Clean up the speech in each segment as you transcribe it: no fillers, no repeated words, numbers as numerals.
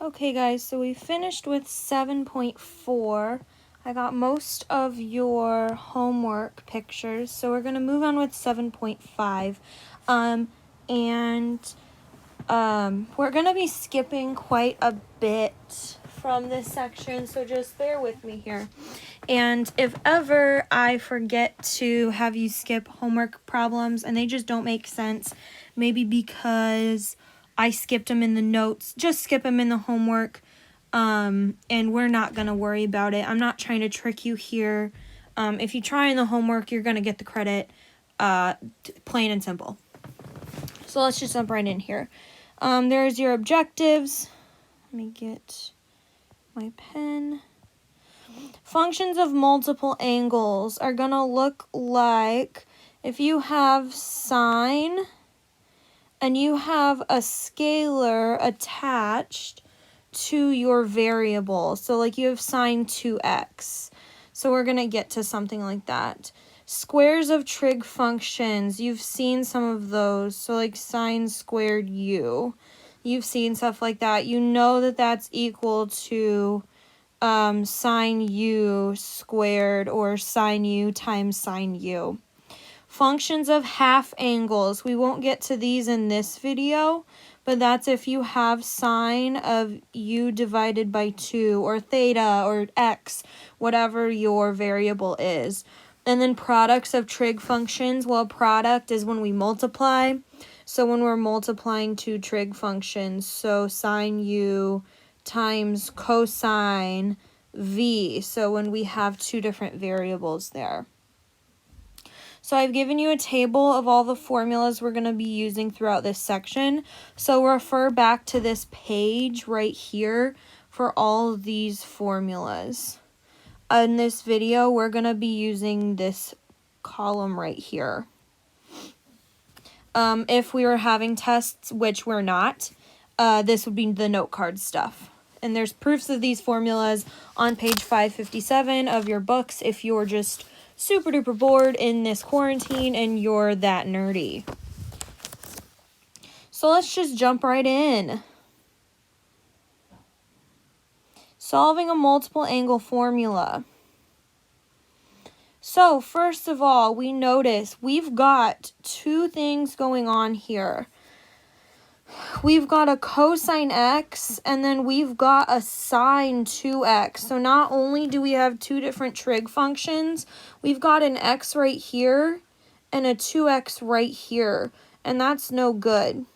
Okay guys, so we finished with 7.4. I got most of your homework pictures, so we're going to move on with 7.5. We're going to be skipping quite a bit from this section, so just bear with me here. And if ever I forget to have you skip homework problems and they just don't make sense, maybe because I skipped them in the notes, just skip them in the homework, and we're not going to worry about it. I'm not trying to trick you here. If you try in the homework, you're going to get the credit, plain and simple. So let's just jump right in here. There's your objectives. Let me get my pen. Functions of multiple angles are going to look like if you have sine and you have a scalar attached to your variable. So like you have sine 2x. So we're going to get to something like that. Squares of trig functions. You've seen some of those. So like sine squared u. You've seen stuff like that. You know that that's equal to sine u squared or sine u times sine u. Functions of half angles. We won't get to these in this video, but that's if you have sine of u divided by 2 or theta or x, whatever your variable is. And then products of trig functions. Well, product is when we multiply. So when we're multiplying two trig functions, so sine u times cosine v. So when we have two different variables there. So I've given you a table of all the formulas we're going to be using throughout this section. So refer back to this page right here for all of these formulas. In this video, we're going to be using this column right here. If we were having tests, which we're not, this would be the note card stuff. And there's proofs of these formulas on page 557 of your books if you're just super duper bored in this quarantine and you're that nerdy. So let's just jump right in. Solving a multiple angle formula. So first of all, we notice we've got two things going on here. We've got a cosine x, and then we've got a sine 2x. So not only do we have two different trig functions, we've got an x right here and a 2x right here, and that's no good.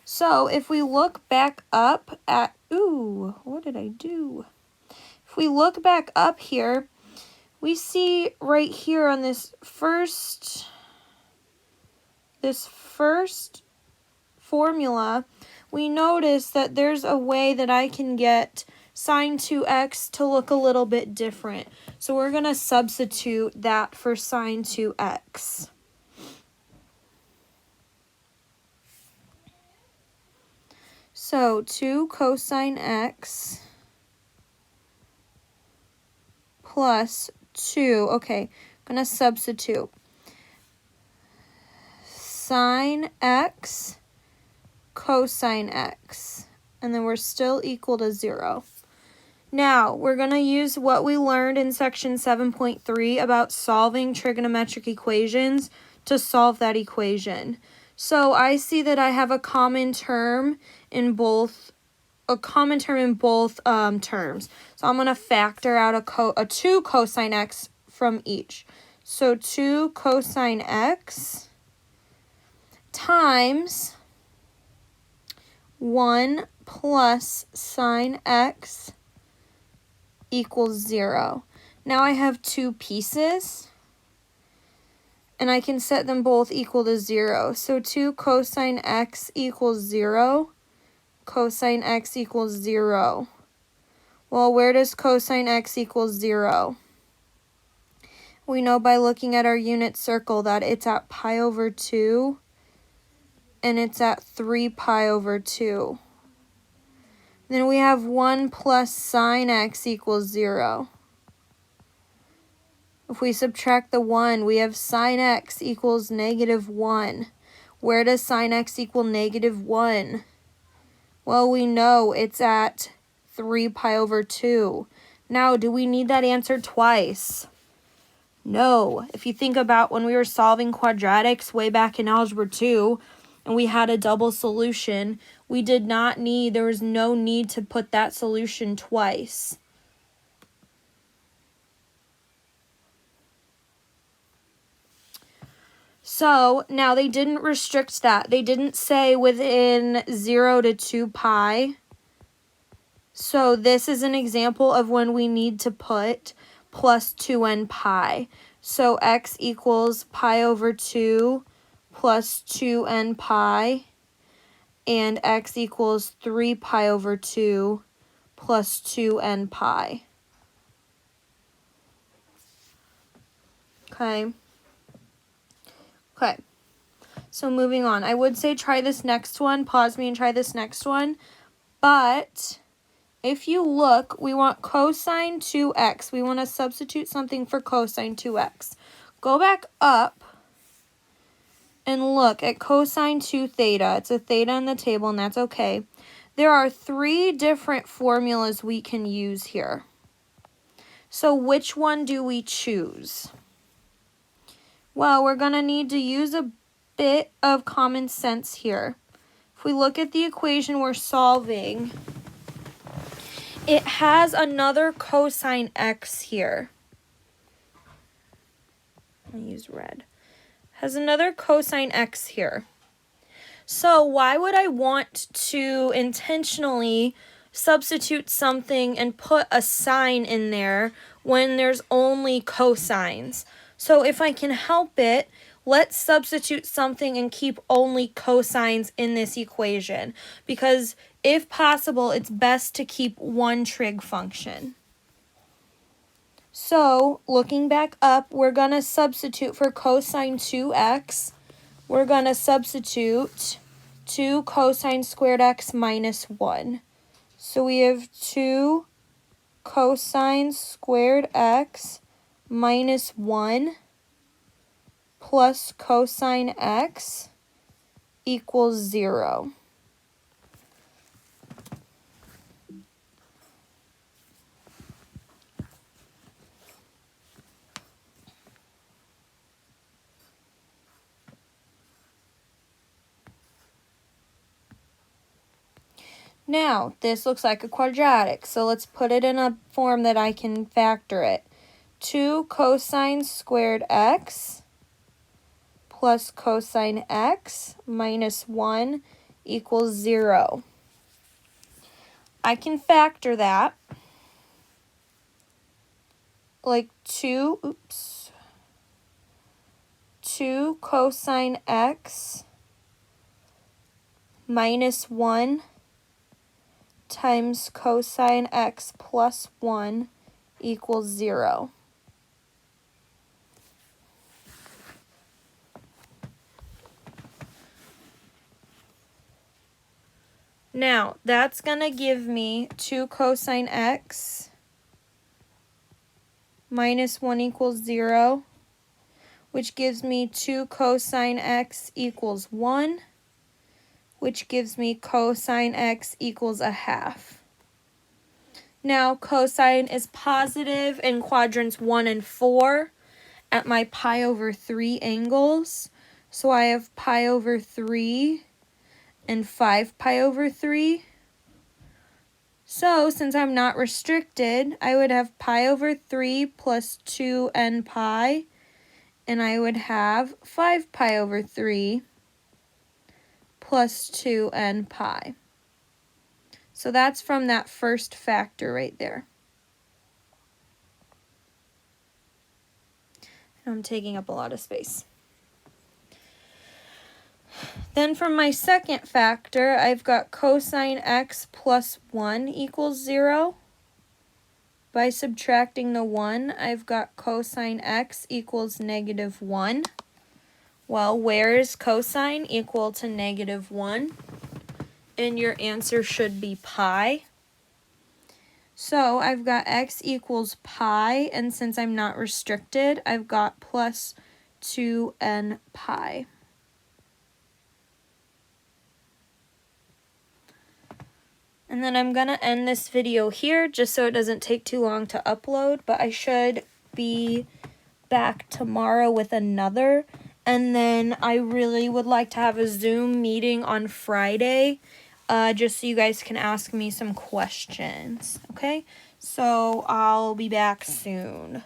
So if we look back up at, what did I do? If we look back up here, we see right here on this first formula, we notice that there's a way that I can get sine 2x to look a little bit different. So we're going to substitute that for sine 2x. So 2 cosine x plus 2. Okay, I'm going to substitute sine x cosine x, and then we're still equal to 0. Now, we're going to use what we learned in section 7.3 about solving trigonometric equations to solve that equation. So I see that I have a common term in both terms. So I'm going to factor out a 2 cosine x from each. So 2 cosine x times 1 plus sine x equals 0. Now I have two pieces, and I can set them both equal to 0. So 2 cosine x equals 0. Cosine x equals 0. Well, where does cosine x equals 0? We know by looking at our unit circle that it's at pi over 2. And it's at 3 pi over 2. Then we have 1 plus sine x equals 0. If we subtract the 1, we have sine x equals negative 1. Where does sine x equal negative 1? Well, we know it's at 3 pi over 2. Now, do we need that answer twice? No. If you think about when we were solving quadratics way back in Algebra 2, and we had a double solution, there was no need to put that solution twice. So now they didn't restrict that. They didn't say within 0 to 2 pi. So this is an example of when we need to put plus 2n pi. So x equals pi over 2 plus 2n pi, and x equals 3 pi over 2 plus 2n pi. Okay. Okay. So moving on. I would say try this next one. Pause me and try this next one. But if you look, we want cosine 2x. We want to substitute something for cosine 2x. Go back up and look at cosine 2 theta. It's a theta in the table, and that's okay. There are 3 different formulas we can use here. So which one do we choose? Well, we're going to need to use a bit of common sense here. If we look at the equation we're solving, it has another cosine x here. I'll use red. Has another cosine x here. So why would I want to intentionally substitute something and put a sign in there when there's only cosines? So if I can help it, let's substitute something and keep only cosines in this equation, because if possible, it's best to keep one trig function. So looking back up, we're going to substitute for cosine 2x. We're going to substitute 2 cosine squared x minus 1. So we have 2 cosine squared x minus 1 plus cosine x equals 0. Now, this looks like a quadratic, so let's put it in a form that I can factor it. 2 cosine squared x plus cosine x minus 1 equals 0. I can factor that like 2 cosine x minus 1 times cosine x plus 1 equals 0. Now, that's going to give me 2 cosine x minus 1 equals 0, which gives me 2 cosine x equals 1, which gives me cosine x equals a half. Now, cosine is positive in quadrants 1 and 4 at my pi over 3 angles. So I have pi over 3 and 5 pi over 3. So since I'm not restricted, I would have pi over 3 plus 2n pi, and I would have 5 pi over 3 plus 2n pi. So that's from that first factor right there. I'm taking up a lot of space. Then from my second factor, I've got cosine x plus 1 equals 0. By subtracting the 1, I've got cosine x equals negative 1. Well, where is cosine equal to negative 1? And your answer should be pi. So I've got x equals pi, and since I'm not restricted, I've got plus 2n pi. And then I'm gonna end this video here just so it doesn't take too long to upload, but I should be back tomorrow with another. And then I really would like to have a Zoom meeting on Friday, just so you guys can ask me some questions, okay? So I'll be back soon.